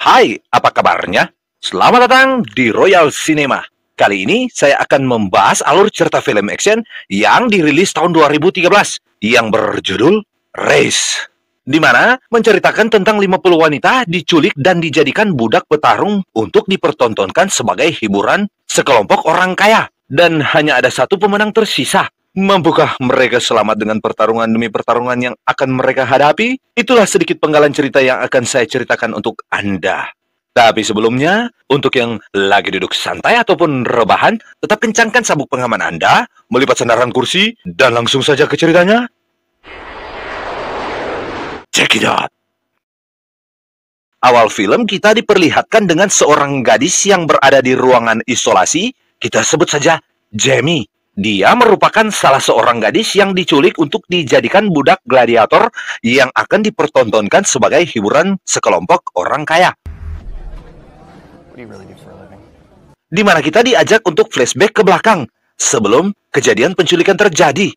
Hai, apa kabarnya? Selamat datang di Royal Cinema. Kali ini saya akan membahas alur cerita film action yang dirilis tahun 2013 yang berjudul Race, di mana menceritakan tentang 50 wanita diculik dan dijadikan budak petarung untuk dipertontonkan sebagai hiburan sekelompok orang kaya. Dan hanya ada satu pemenang tersisa. Mampukah mereka selamat dengan pertarungan demi pertarungan yang akan mereka hadapi? Itulah sedikit penggalan cerita yang akan saya ceritakan untuk Anda. Tapi sebelumnya, untuk yang lagi duduk santai ataupun rebahan, tetap kencangkan sabuk pengaman Anda, melipat sandaran kursi, dan langsung saja ke ceritanya. Check it out! Awal film kita diperlihatkan dengan seorang gadis yang berada di ruangan isolasi, kita sebut saja Jamie. Dia merupakan salah seorang gadis yang diculik untuk dijadikan budak gladiator yang akan dipertontonkan sebagai hiburan sekelompok orang kaya. Di mana kita diajak untuk flashback ke belakang, sebelum kejadian penculikan terjadi.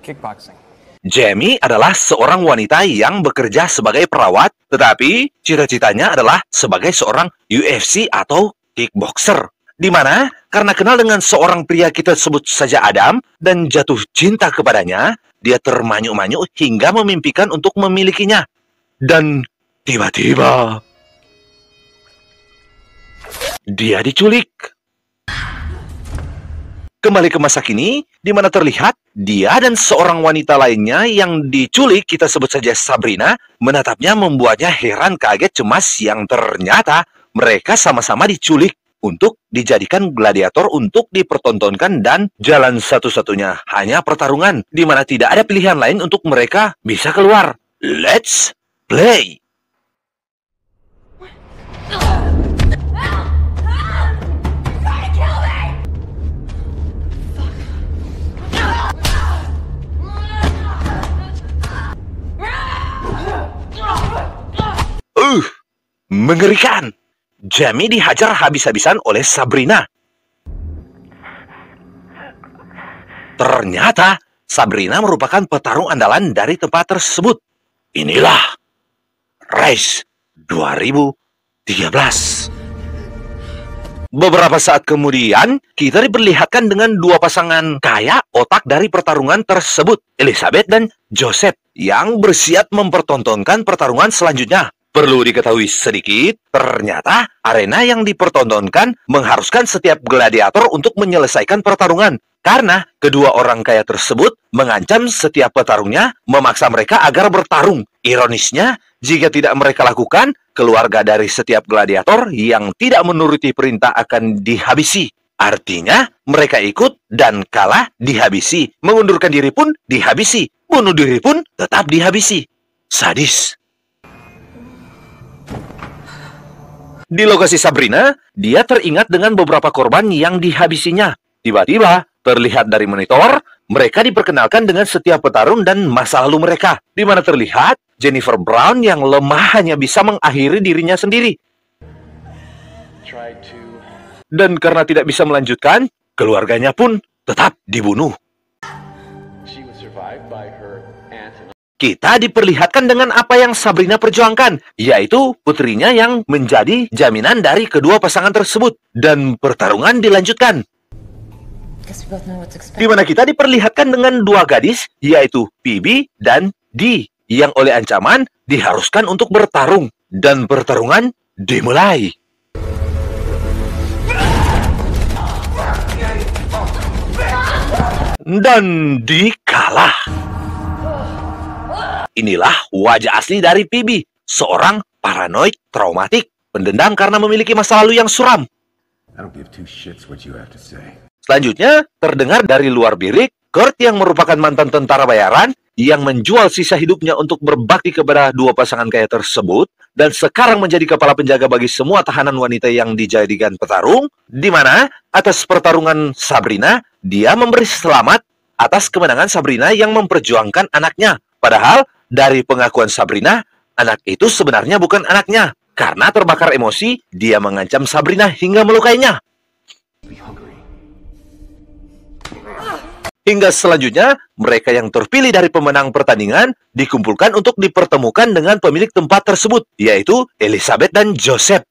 Kickboxing. Jamie adalah seorang wanita yang bekerja sebagai perawat, tetapi cita-citanya adalah sebagai seorang UFC atau kickboxer. Di mana, karena kenal dengan seorang pria kita sebut saja Adam, dan jatuh cinta kepadanya, dia termanyuk-manyuk hingga memimpikan untuk memilikinya. Dan tiba-tiba dia diculik. Kembali ke masa kini, di mana terlihat dia dan seorang wanita lainnya yang diculik, kita sebut saja Sabrina, menatapnya membuatnya heran, kaget, cemas yang ternyata mereka sama-sama diculik untuk dijadikan gladiator untuk dipertontonkan, dan jalan satu-satunya hanya pertarungan, di mana tidak ada pilihan lain untuk mereka bisa keluar. Let's play! Mengerikan! Jamie dihajar habis-habisan oleh Sabrina. Ternyata Sabrina merupakan petarung andalan dari tempat tersebut. Inilah Race 2013. Beberapa saat kemudian, kita diperlihatkan dengan dua pasangan kaya otak dari pertarungan tersebut, Elizabeth dan Joseph, yang bersiap mempertontonkan pertarungan selanjutnya. Perlu diketahui sedikit, ternyata arena yang dipertontonkan mengharuskan setiap gladiator untuk menyelesaikan pertarungan. Karena kedua orang kaya tersebut mengancam setiap petarungnya, memaksa mereka agar bertarung. Ironisnya, jika tidak mereka lakukan, keluarga dari setiap gladiator yang tidak menuruti perintah akan dihabisi. Artinya, mereka ikut dan kalah dihabisi. Mengundurkan diri pun dihabisi. Bunuh diri pun tetap dihabisi. Sadis. Di lokasi Sabrina, dia teringat dengan beberapa korban yang dihabisinya. Tiba-tiba, terlihat dari monitor, mereka diperkenalkan dengan setiap petarung dan masa lalu mereka. Di mana terlihat Jennifer Brown yang lemah hanya bisa mengakhiri dirinya sendiri. Dan karena tidak bisa melanjutkan, keluarganya pun tetap dibunuh. Kita diperlihatkan dengan apa yang Sabrina perjuangkan, yaitu putrinya yang menjadi jaminan dari kedua pasangan tersebut. Dan pertarungan dilanjutkan. Di mana kita diperlihatkan dengan dua gadis, yaitu Phoebe dan Dee, yang oleh ancaman diharuskan untuk bertarung. Dan pertarungan dimulai. Dan Dee kalah. Inilah wajah asli dari Phoebe, seorang paranoid, traumatik, pendendam karena memiliki masa lalu yang suram. Selanjutnya, terdengar dari luar bilik, Kurt yang merupakan mantan tentara bayaran, yang menjual sisa hidupnya untuk berbakti kepada dua pasangan kaya tersebut, dan sekarang menjadi kepala penjaga bagi semua tahanan wanita yang dijadikan petarung, di mana atas pertarungan Sabrina, dia memberi selamat atas kemenangan Sabrina yang memperjuangkan anaknya. Padahal, dari pengakuan Sabrina, anak itu sebenarnya bukan anaknya. Karena terbakar emosi, dia mengancam Sabrina hingga melukainya. Hingga selanjutnya, mereka yang terpilih dari pemenang pertandingan dikumpulkan untuk dipertemukan dengan pemilik tempat tersebut, yaitu Elizabeth dan Joseph.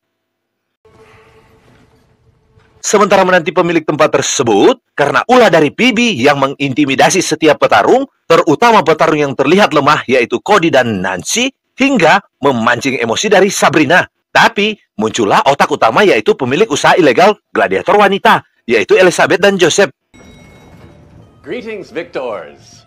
Sementara menanti pemilik tempat tersebut, karena ulah dari Bibi yang mengintimidasi setiap petarung, terutama petarung yang terlihat lemah, yaitu Cody dan Nancy, hingga memancing emosi dari Sabrina. Tapi, muncullah otak utama yaitu pemilik usaha ilegal gladiator wanita, yaitu Elizabeth dan Joseph, Greetings, victors.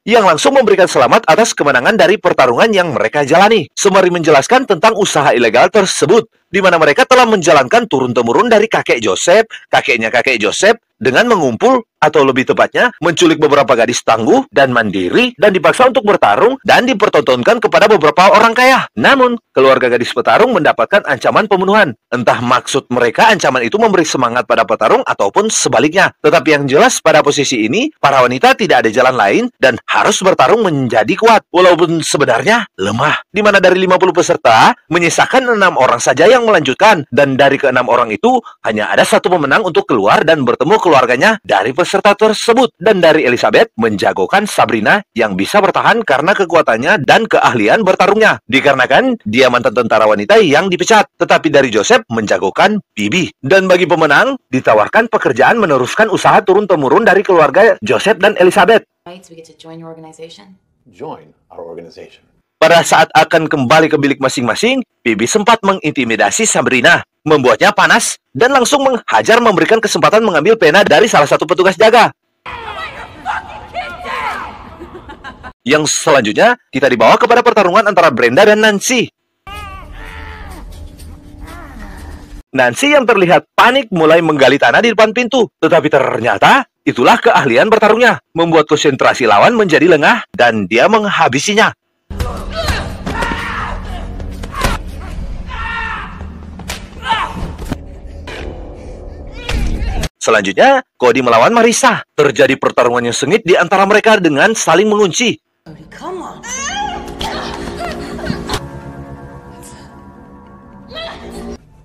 yang langsung memberikan selamat atas kemenangan dari pertarungan yang mereka jalani, sembari menjelaskan tentang usaha ilegal tersebut, di mana mereka telah menjalankan turun-temurun dari kakek Joseph, kakeknya kakek Joseph, dengan mengumpul, atau lebih tepatnya, menculik beberapa gadis tangguh dan mandiri, dan dipaksa untuk bertarung, dan dipertontonkan kepada beberapa orang kaya. Namun, keluarga gadis petarung mendapatkan ancaman pembunuhan. Entah maksud mereka ancaman itu memberi semangat pada petarung, ataupun sebaliknya. Tetapi yang jelas, pada posisi ini, para wanita tidak ada jalan lain, dan harus bertarung menjadi kuat, walaupun sebenarnya lemah. Di mana dari 50 peserta, menyisakan 6 orang saja yang melanjutkan, dan dari ke-6 orang itu, hanya ada satu pemenang untuk keluar dan bertemu keluarganya dari peserta tersebut. Dan dari Elizabeth menjagokan Sabrina yang bisa bertahan karena kekuatannya dan keahlian bertarungnya, dikarenakan dia mantan tentara wanita yang dipecat. Tetapi dari Joseph menjagokan Bibi. Dan bagi pemenang, ditawarkan pekerjaan meneruskan usaha turun-temurun dari keluarga Joseph dan Elizabeth. We get to join your organization. Join our organization. Pada saat akan kembali ke bilik masing-masing, Bibi sempat mengintimidasi Sabrina, membuatnya panas, dan langsung menghajar memberikan kesempatan mengambil pena dari salah satu petugas jaga. Yang selanjutnya, kita dibawa kepada pertarungan antara Brenda dan Nancy. Nancy yang terlihat panik mulai menggali tanah di depan pintu, tetapi ternyata itulah keahlian bertarungnya, membuat konsentrasi lawan menjadi lengah, dan dia menghabisinya. Selanjutnya, Cody melawan Marissa. Terjadi pertarungan yang sengit di antara mereka dengan saling mengunci. Cody, come on.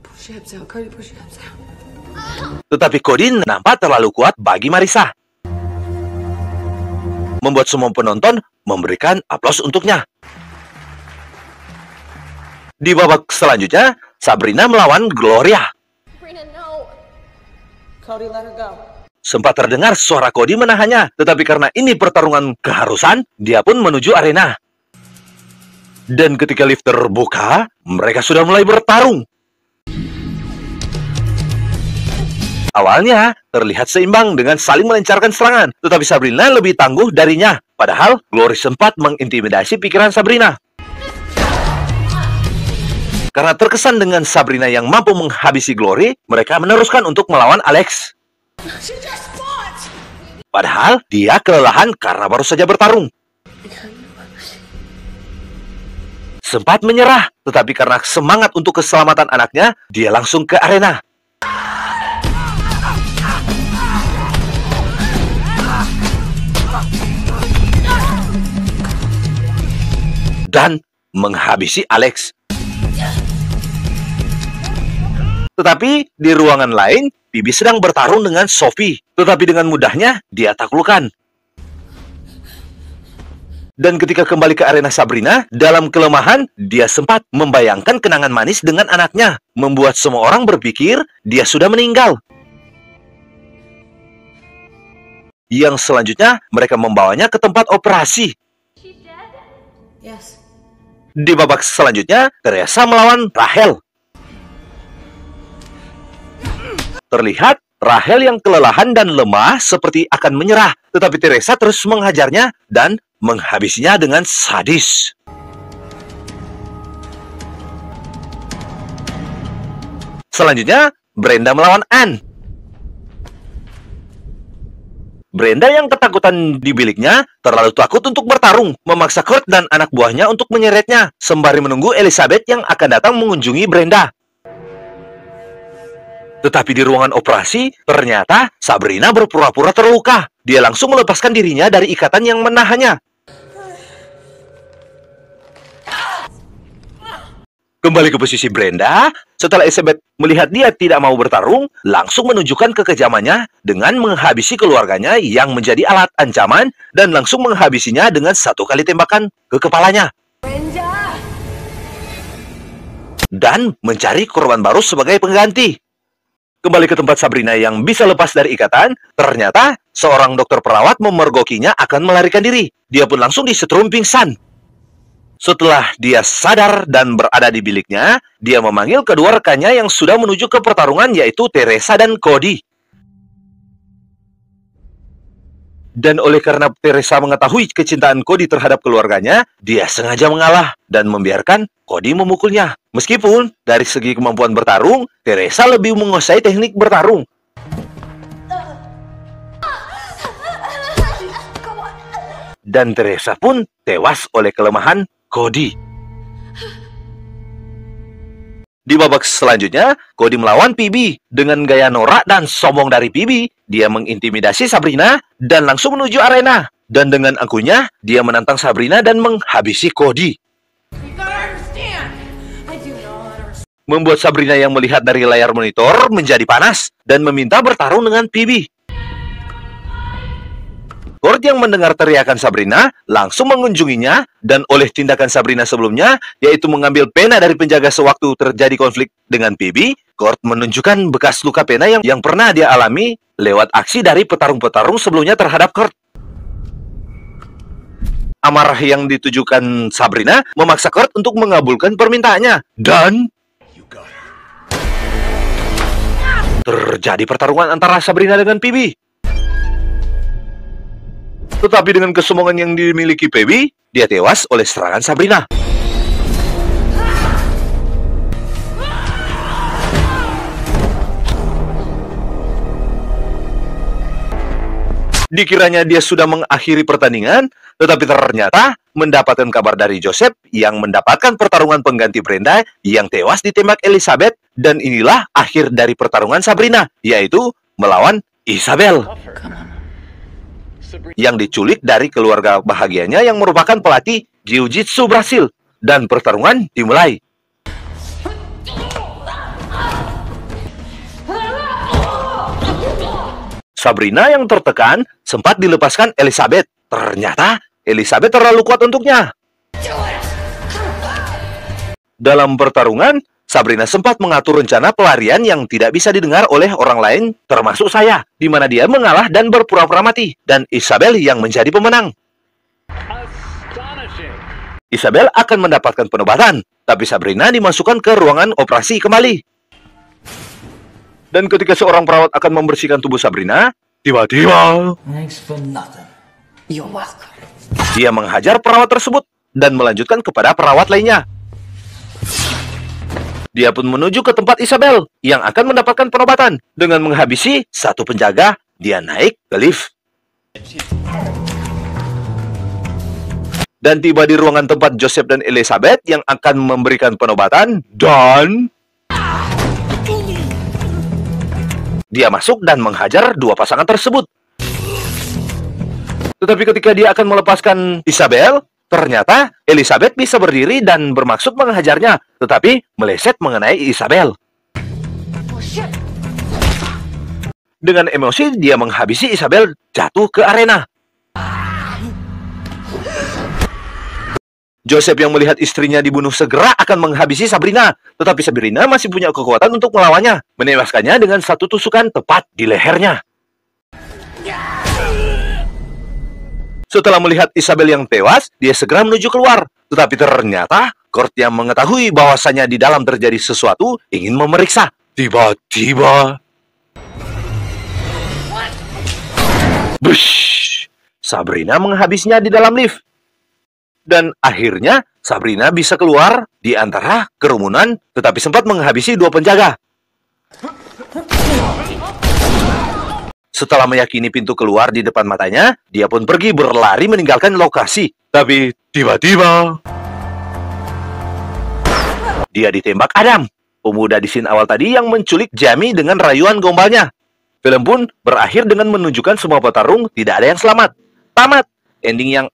Push your hips out, Cody, push your hips out. Tetapi Cody nampak terlalu kuat bagi Marissa, membuat semua penonton memberikan aplaus untuknya. Di babak selanjutnya, Sabrina melawan Gloria. Cody, let her go. Sempat terdengar suara Cody menahannya, tetapi karena ini pertarungan keharusan, dia pun menuju arena. Dan ketika lift terbuka, mereka sudah mulai bertarung. Awalnya, terlihat seimbang dengan saling melancarkan serangan, tetapi Sabrina lebih tangguh darinya. Padahal, Glory sempat mengintimidasi pikiran Sabrina. Karena terkesan dengan Sabrina yang mampu menghabisi Glory, mereka meneruskan untuk melawan Alex. Padahal, dia kelelahan karena baru saja bertarung. Sempat menyerah, tetapi karena semangat untuk keselamatan anaknya, dia langsung ke arena. Dan menghabisi Alex. Tetapi di ruangan lain, Bibi sedang bertarung dengan Sophie. Tetapi dengan mudahnya, dia taklukkan. Dan ketika kembali ke arena Sabrina, dalam kelemahan, dia sempat membayangkan kenangan manis dengan anaknya, membuat semua orang berpikir dia sudah meninggal. Yang selanjutnya, mereka membawanya ke tempat operasi. Yes. Di babak selanjutnya, Teresa melawan Rachel. Terlihat Rachel yang kelelahan dan lemah seperti akan menyerah, tetapi Teresa terus menghajarnya dan menghabisinya dengan sadis. Selanjutnya, Brenda melawan Anne. Brenda yang ketakutan di biliknya terlalu takut untuk bertarung, memaksa Kurt dan anak buahnya untuk menyeretnya, sembari menunggu Elizabeth yang akan datang mengunjungi Brenda. Tetapi di ruangan operasi, ternyata Sabrina berpura-pura terluka. Dia langsung melepaskan dirinya dari ikatan yang menahannya. Kembali ke posisi Brenda, setelah Elizabeth melihat dia tidak mau bertarung, langsung menunjukkan kekejamannya dengan menghabisi keluarganya yang menjadi alat ancaman dan langsung menghabisinya dengan satu kali tembakan ke kepalanya. Dan mencari korban baru sebagai pengganti. Kembali ke tempat Sabrina yang bisa lepas dari ikatan, ternyata seorang dokter perawat memergokinya akan melarikan diri. Dia pun langsung disetrum pingsan. Setelah dia sadar dan berada di biliknya, dia memanggil kedua rekannya yang sudah menuju ke pertarungan, yaitu Teresa dan Cody. Dan oleh karena Teresa mengetahui kecintaan Cody terhadap keluarganya, dia sengaja mengalah dan membiarkan Cody memukulnya. Meskipun dari segi kemampuan bertarung, Teresa lebih menguasai teknik bertarung. Dan Teresa pun tewas oleh kelemahan Cody. Di babak selanjutnya, Cody melawan PB. Dengan gaya norak dan sombong dari PB, dia mengintimidasi Sabrina dan langsung menuju arena. Dan dengan angkuhnya, dia menantang Sabrina dan menghabisi Cody. Membuat Sabrina yang melihat dari layar monitor menjadi panas dan meminta bertarung dengan PB. Kurt yang mendengar teriakan Sabrina langsung mengunjunginya dan oleh tindakan Sabrina sebelumnya, yaitu mengambil pena dari penjaga sewaktu terjadi konflik dengan PB, Kurt menunjukkan bekas luka pena yang pernah dia alami lewat aksi dari petarung-petarung sebelumnya terhadap Kurt. Amarah yang ditujukan Sabrina memaksa Kurt untuk mengabulkan permintaannya dan terjadi pertarungan antara Sabrina dengan PB. Tetapi dengan kesombongan yang dimiliki PB, dia tewas oleh serangan Sabrina. Dikiranya dia sudah mengakhiri pertandingan, tetapi ternyata mendapatkan kabar dari Joseph yang mendapatkan pertarungan pengganti Brenda yang tewas ditembak Elizabeth, dan inilah akhir dari pertarungan Sabrina, yaitu melawan Isabel yang diculik dari keluarga bahagianya yang merupakan pelatih Jiu-Jitsu Brasil, dan pertarungan dimulai. Sabrina yang tertekan sempat dilepaskan Elizabeth. Ternyata Elizabeth terlalu kuat untuknya. Dalam pertarungan, Sabrina sempat mengatur rencana pelarian yang tidak bisa didengar oleh orang lain, termasuk saya, di mana dia mengalah dan berpura-pura mati, dan Isabel yang menjadi pemenang. Isabel akan mendapatkan penobatan, tapi Sabrina dimasukkan ke ruangan operasi kembali. Dan ketika seorang perawat akan membersihkan tubuh Sabrina, tiba-tiba dia menghajar perawat tersebut dan melanjutkan kepada perawat lainnya. Dia pun menuju ke tempat Isabel yang akan mendapatkan penobatan. Dengan menghabisi satu penjaga, dia naik ke lift. Dan tiba di ruangan tempat Joseph dan Elizabeth yang akan memberikan penobatan, dan dia masuk dan menghajar dua pasangan tersebut. Tetapi ketika dia akan melepaskan Isabel, ternyata Elizabeth bisa berdiri dan bermaksud menghajarnya, tetapi meleset mengenai Isabel. Dengan emosi, dia menghabisi Isabel jatuh ke arena. Joseph yang melihat istrinya dibunuh segera akan menghabisi Sabrina, tetapi Sabrina masih punya kekuatan untuk melawannya, menewaskannya dengan satu tusukan tepat di lehernya. Setelah melihat Isabel yang tewas, dia segera menuju keluar. Tetapi ternyata, Kurt yang mengetahui bahwasannya di dalam terjadi sesuatu, ingin memeriksa. Tiba-tiba, bush! Sabrina menghabisnya di dalam lift. Dan akhirnya, Sabrina bisa keluar di antara kerumunan, tetapi sempat menghabisi dua penjaga. Setelah meyakini pintu keluar di depan matanya, dia pun pergi berlari meninggalkan lokasi. Tapi tiba-tiba dia ditembak Adam, pemuda di scene awal tadi yang menculik Jamie dengan rayuan gombalnya. Film pun berakhir dengan menunjukkan semua petarung tidak ada yang selamat. Tamat. Ending yang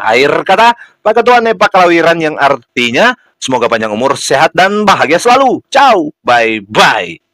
air kata Pak Ketua Nepak Kelawiran, yang artinya Semoga panjang umur, sehat, dan bahagia selalu. Ciao, bye-bye.